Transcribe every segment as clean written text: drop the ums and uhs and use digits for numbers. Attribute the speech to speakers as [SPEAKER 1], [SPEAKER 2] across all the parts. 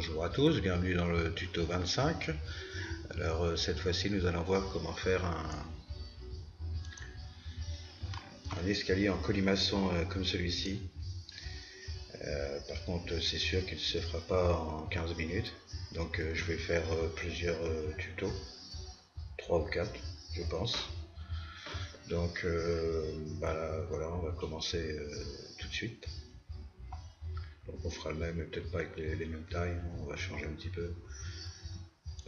[SPEAKER 1] Bonjour à tous, bienvenue dans le tuto 25. Alors cette fois-ci nous allons voir comment faire un escalier en colimaçon comme celui-ci. Par contre c'est sûr qu'il ne se fera pas en 15 minutes. Donc je vais faire plusieurs tutos, 3 ou 4 je pense. Donc voilà, on va commencer tout de suite. Donc on fera le même, mais peut-être pas avec les mêmes tailles, on va changer un petit peu.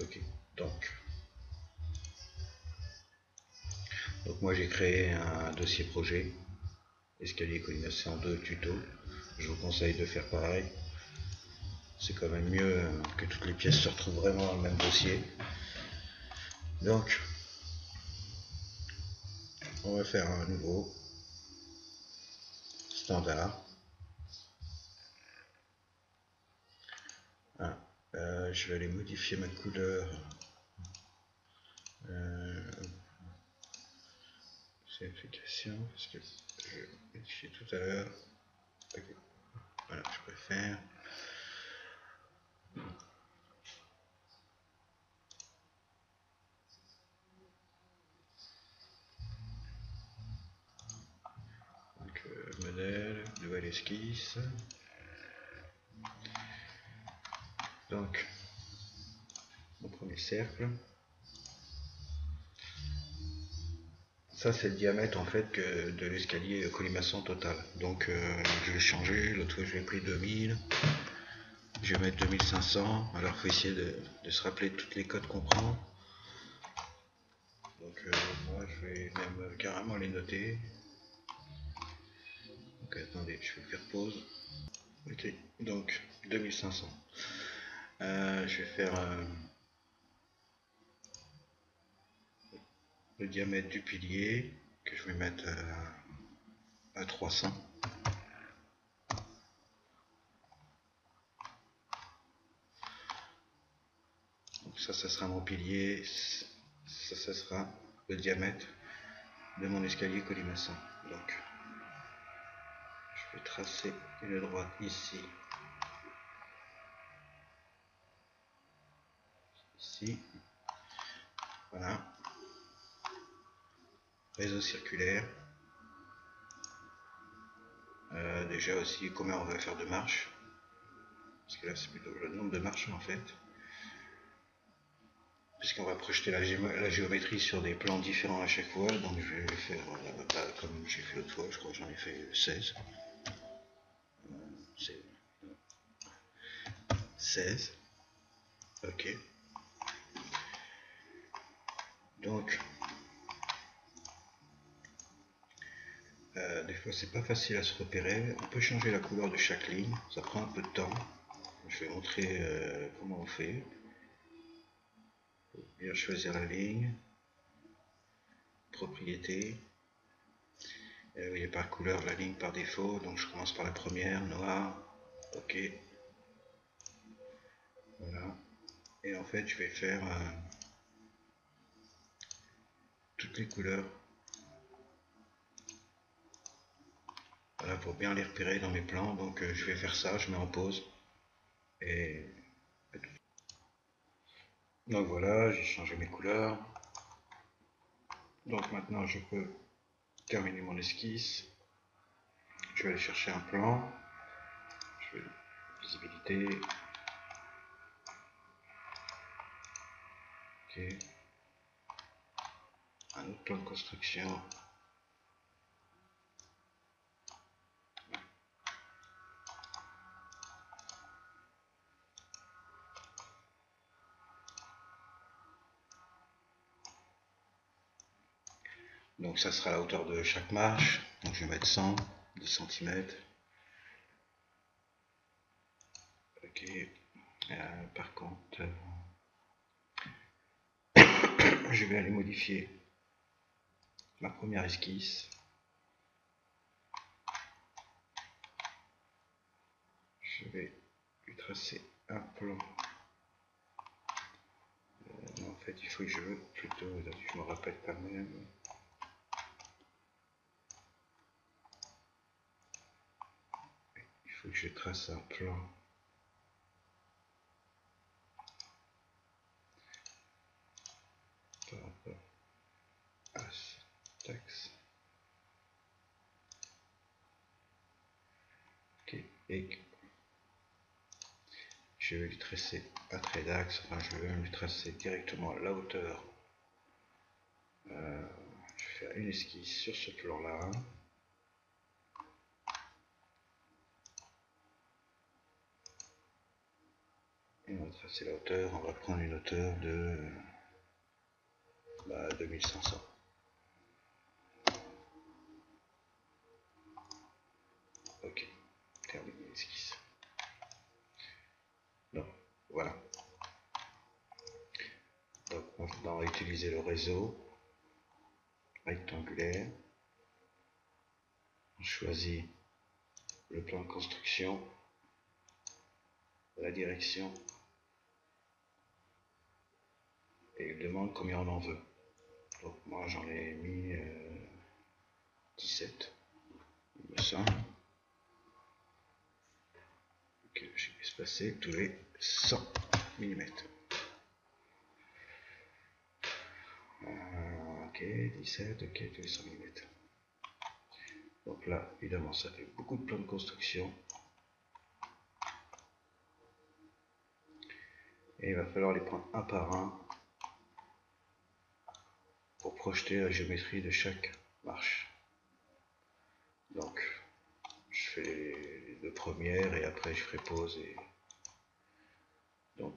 [SPEAKER 1] Ok, donc moi j'ai créé un dossier projet, escalier colimaçon en 2 tutos. Je vous conseille de faire pareil. C'est quand même mieux que toutes les pièces se retrouvent vraiment dans le même dossier. Donc, on va faire un nouveau standard. Ah, je vais aller modifier ma couleur. Simplification, parce que je modifié tout à l'heure. Okay. Voilà, je préfère. Donc, modèle, nouvelle esquisse. Donc, mon premier cercle. Ça c'est le diamètre en fait de l'escalier colimaçon total. Donc je vais changer, l'autre fois je l'ai pris 2000. Je vais mettre 2500. Alors il faut essayer de se rappeler de toutes les codes qu'on prend. Donc moi je vais même carrément les noter. Donc attendez, je vais faire pause. Ok, donc 2500. Je vais faire le diamètre du pilier que je vais mettre à 300. Donc ça sera mon pilier. Ça sera le diamètre de mon escalier colimaçon. Donc je vais tracer une droite ici. Ici. Voilà. Réseau circulaire. Déjà aussi combien on va faire de marches. Parce que là c'est plutôt le nombre de marches en fait. Puisqu'on va projeter la géométrie sur des plans différents à chaque fois. Donc je vais faire comme j'ai fait l'autre fois, je crois que j'en ai fait 16. C'est 16. Ok. Donc des fois c'est pas facile à se repérer. On peut changer la couleur de chaque ligne, ça prend un peu de temps. Je vais montrer comment on fait. Bien choisir la ligne, propriété. Vous voyez par couleur la ligne par défaut, donc je commence par la première, noir. Ok. Voilà. Et en fait je vais faire toutes les couleurs. Voilà, pour bien les repérer dans mes plans. Donc je vais faire ça, je mets en pause. Et donc voilà, j'ai changé mes couleurs. Donc maintenant je peux terminer mon esquisse. Je vais aller chercher un plan. Je vais visibilité. Ok. Un autre plan de construction. Donc ça sera la hauteur de chaque marche. Donc je vais mettre 100, 10 cm. Ok. Par contre, je vais aller modifier ma première esquisse. Je vais lui tracer un plan. Non, en fait, il faut que je plutôt, je me rappelle quand même. Il faut que je trace un plan. et je vais lui tracer un trait d'axe, enfin je vais même lui tracer directement la hauteur. Je vais faire une esquisse sur ce plan là. Et on va tracer la hauteur, on va prendre une hauteur de 2500. Ok, terminé l'esquisse. Donc voilà. Donc maintenant on va utiliser le réseau rectangulaire. On choisit le plan de construction, la direction, et il demande combien on en veut. Donc moi j'en ai mis 17, il me semble. Ok, je vais espacer tous les 100 mm. Ok, 17, ok, tous les 100 mm. Donc là, évidemment, ça fait beaucoup de plans de construction. Et il va falloir les prendre un par un pour projeter la géométrie de chaque marche. Donc, je fais les deux premières et après je ferai pause. Et donc,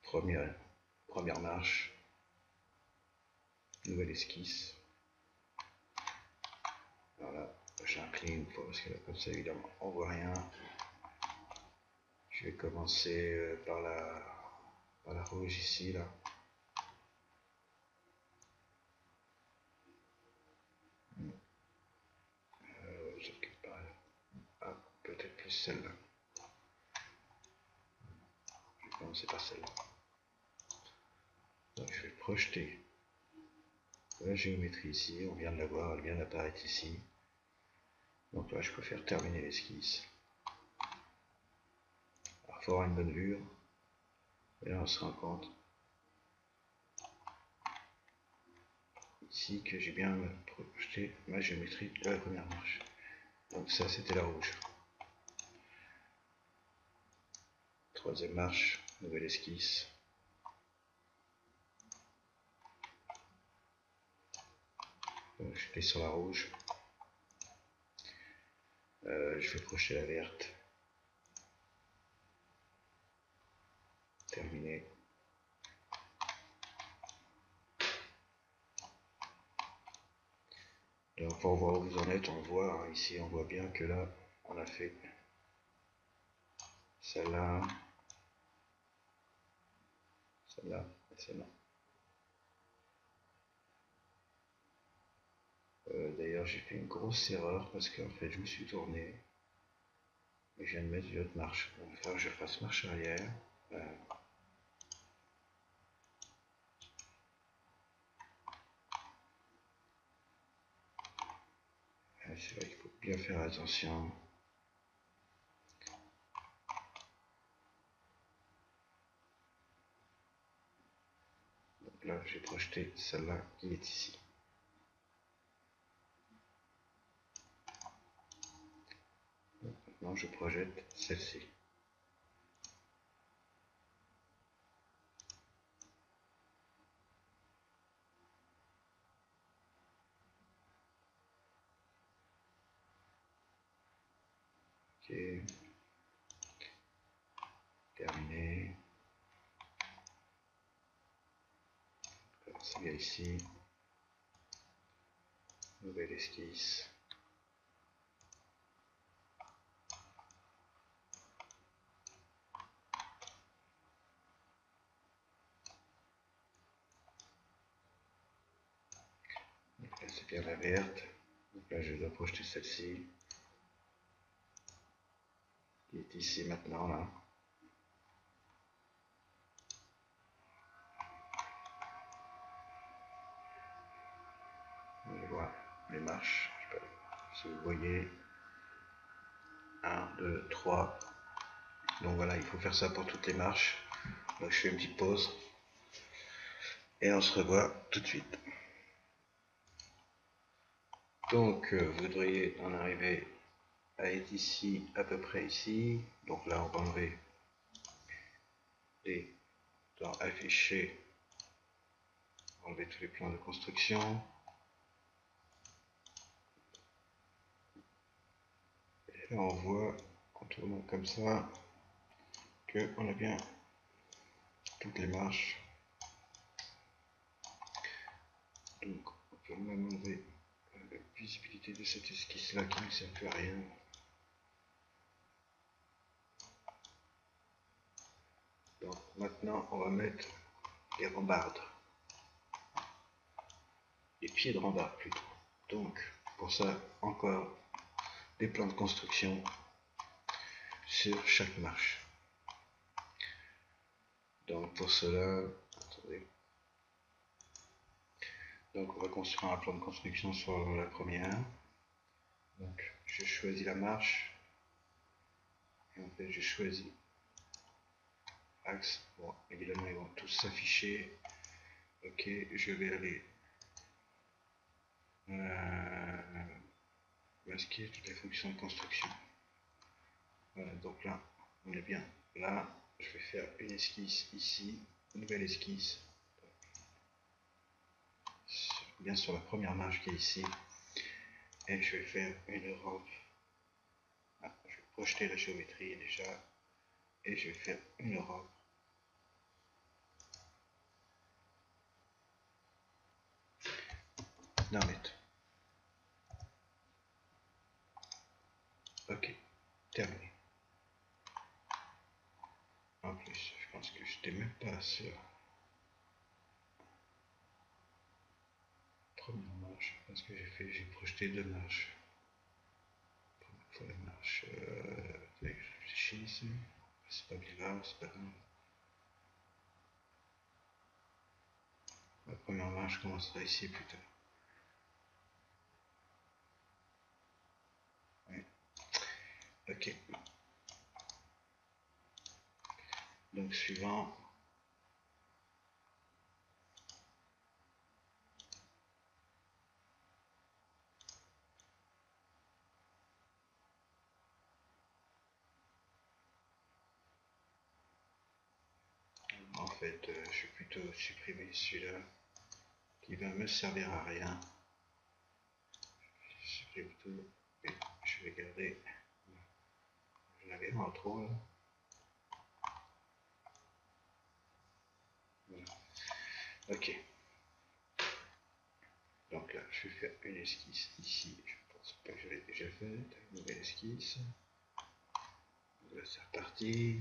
[SPEAKER 1] première marche, nouvelle esquisse. Voilà, j'incline une fois parce que là, comme ça, évidemment, on voit rien. Je vais commencer par la rouge ici, là. Peut-être plus celle-là. Je vais commencer par celle-là. Donc je vais projeter la géométrie ici, on vient de la voir, elle vient d'apparaître ici. Donc là je préfère terminer l'esquisse. Alors il faut avoir une bonne vue. Et là on se rend compte ici que j'ai bien projeté ma géométrie de la première marche. Donc ça c'était la rouge. Troisième marche, nouvelle esquisse. Donc je clique sur la rouge. Je vais projeter la verte. Terminé. Donc pour voir où vous en êtes, on le voit, hein, ici on voit bien que là on a fait celle-là, celle-là et celle-là. D'ailleurs j'ai fait une grosse erreur parce qu'en fait je me suis tourné et je viens de mettre une autre marche. Donc il va falloir que je fasse marche arrière. C'est vrai qu'il faut bien faire attention. Donc là j'ai projeté celle-là qui est ici. Donc, maintenant je projette celle-ci. Ok. Terminé. C'est bien ici. Nouvelle esquisse. Donc là c'est bien la verte. Donc là je dois projeter celle-ci. Qui est ici maintenant là. On voit les marches. Je sais pas si vous voyez. 1, 2, 3. Donc voilà, il faut faire ça pour toutes les marches. Donc je fais une petite pause. Et on se revoit tout de suite. Donc vous devriez en arriver à être ici, à peu près ici. Donc là, on va enlever les dans afficher, enlever tous les plans de construction. Et là, on voit en tournant comme ça que on a bien toutes les marches. Donc, on peut même enlever la visibilité de cette esquisse là qui ne sert plus à rien. Donc maintenant, on va mettre les rambardes, les pieds de rambarde plutôt. Donc, pour ça, encore des plans de construction sur chaque marche. Donc pour cela, attendez. Donc on va construire un plan de construction sur la première. Donc je choisis la marche. Et en fait je choisis axe. Bon, évidemment ils vont tous s'afficher. Ok, je vais aller masquer toutes les fonctions de construction. Voilà, donc là, on est bien. Là, je vais faire une esquisse ici, une nouvelle esquisse. Bien sur la première marche qui est ici. Et je vais faire une rampe. Ah, je vais projeter la géométrie déjà. Et je vais faire une rampe. d'un mètre. Ok, terminé. En plus, je pense que je n'étais même pas sur la première marche. Parce que j'ai projeté deux marches. Pour la marche, je réfléchis ici. C'est pas bien grave, c'est pas grave. La première marche commencera ici plutôt. Ouais. Ok. Donc suivant. En fait, je vais plutôt supprimer celui-là qui va me servir à rien. Je supprime tout et je vais garder. Je l'avais en trop là. Voilà. Ok. Donc là, je vais faire une esquisse ici. Je pense pas que je l'ai déjà faite. Une nouvelle esquisse. Là, c'est reparti.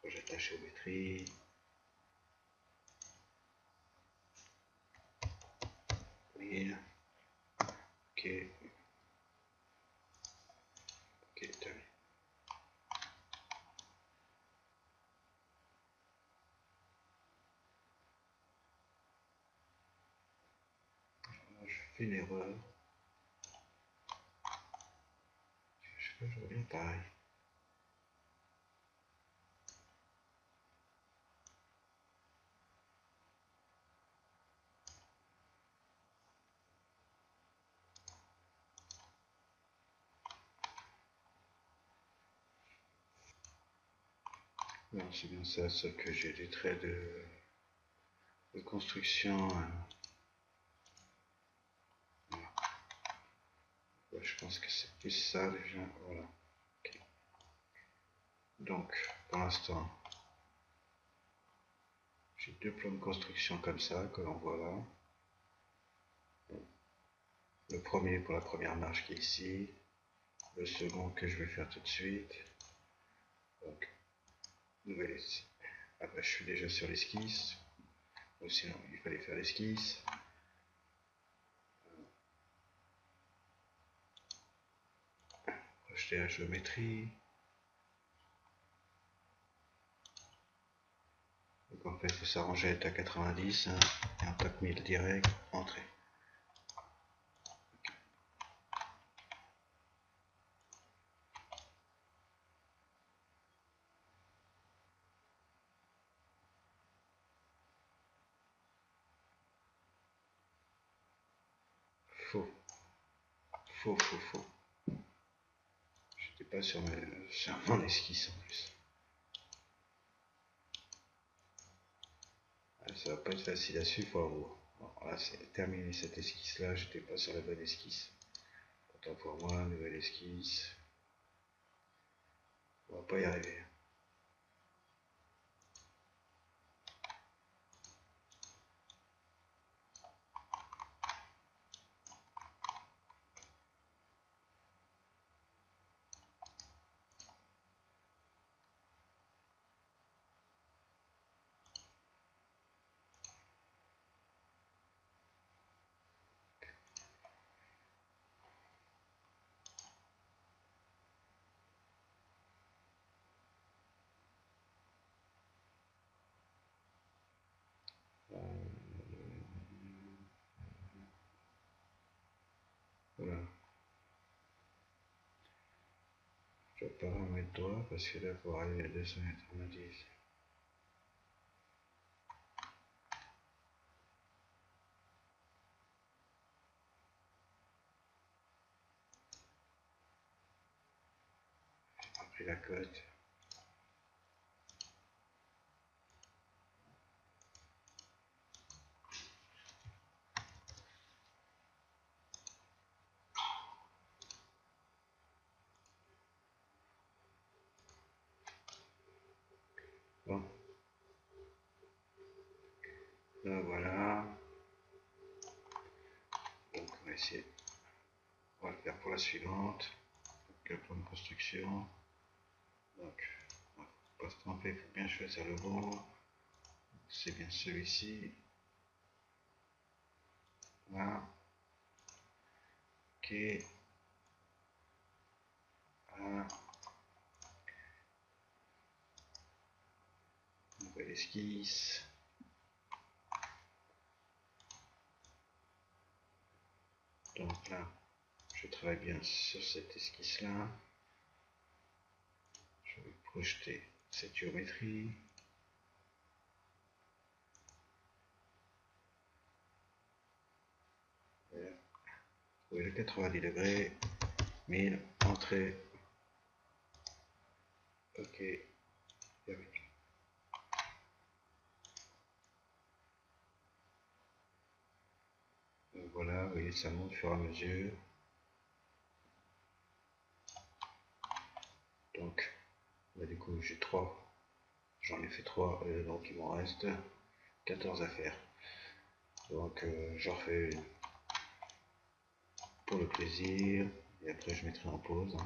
[SPEAKER 1] Projette la géométrie. Oui. Ok. Ok, terminé. Là, je fais une erreur. Je sais pas, je reviens pareil. Non, c'est bien ça, sauf que j'ai des traits de construction. Voilà. Ouais, je pense que c'est plus ça déjà. Voilà. Okay. Donc, pour l'instant, j'ai deux plans de construction comme ça que l'on voit là. Le premier pour la première marche qui est ici. Le second que je vais faire tout de suite. Donc, nouvelle esquisse. Après, je suis déjà sur l'esquisse. Ou sinon, il fallait faire l'esquisse. Projeter la géométrie. Donc en fait, il faut s'arranger à être à 90 hein, et on tape 1000 direct, entrée. Faux. Faux. J'étais pas sur mon esquisse en plus. Ah, ça va pas être facile à suivre. Bon, là c'est terminé cette esquisse là, j'étais pas sur la bonne esquisse. Autant pour moi, nouvelle esquisse. On va pas y arriver. Voilà. Je vais pas remettre droit parce que là pour arriver à 290. J'ai pas pris la cote. Bon, là voilà. Donc on va essayer. On va le faire pour la suivante. Donc pour une construction. Donc on va pas se tromper, il faut bien choisir le bon. C'est bien celui-ci. Voilà. Ok. Voilà. Nouvelle esquisse. Donc là, je travaille bien sur cette esquisse là. Je vais projeter cette géométrie. Voilà. Trouver le 90 degrés. 1000, entrée. Ok. Donc voilà, vous voyez, ça monte au fur et à mesure. Donc, là, du coup, j'ai 3. J'en ai fait 3, donc il m'en reste 14 à faire. Donc, j'en refais une pour le plaisir, et après je mettrai en pause.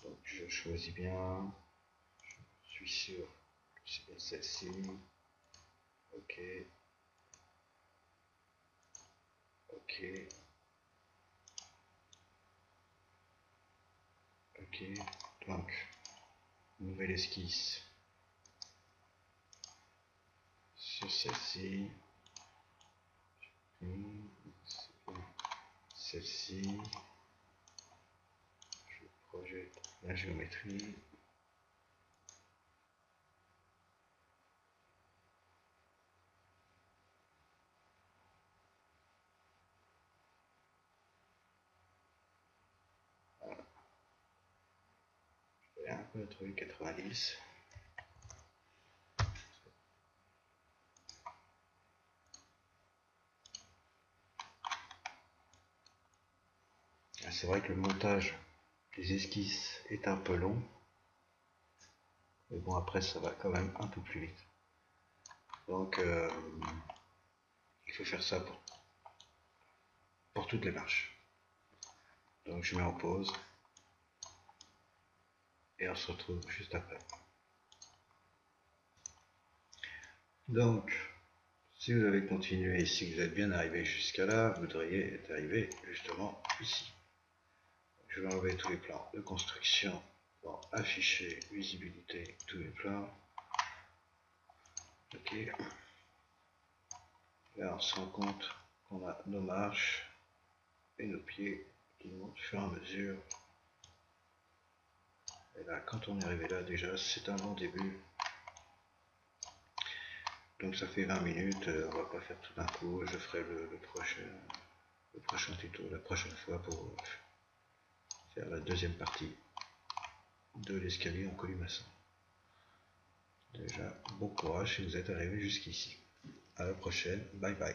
[SPEAKER 1] Donc, je choisis bien. Je suis sûr que c'est bien celle-ci. Ok. Ok. Ok. Donc, nouvelle esquisse sur celle-ci. Celle-ci. Je projette la géométrie. Et un peu trouvé 90. C'est vrai que le montage des esquisses est un peu long. Mais bon, après, ça va quand même un peu plus vite. Donc, il faut faire ça pour toutes les marches. Donc, je mets en pause. Et on se retrouve juste après. Donc, si vous avez continué, si vous êtes bien arrivé jusqu'à là, vous devriez être arrivé justement ici. Je vais enlever tous les plans de construction. Bon, afficher, visibilité, tous les plans. Ok. Là, on se rend compte qu'on a nos marches et nos pieds qui montent au fur et à mesure. Et là, quand on est arrivé là, déjà, c'est un bon début. Donc ça fait 20 minutes, on va pas faire tout d'un coup, je ferai le prochain. le prochain tuto la prochaine fois pour faire la deuxième partie de l'escalier en colimaçon. Déjà, bon courage si vous êtes arrivé jusqu'ici. À la prochaine, bye bye.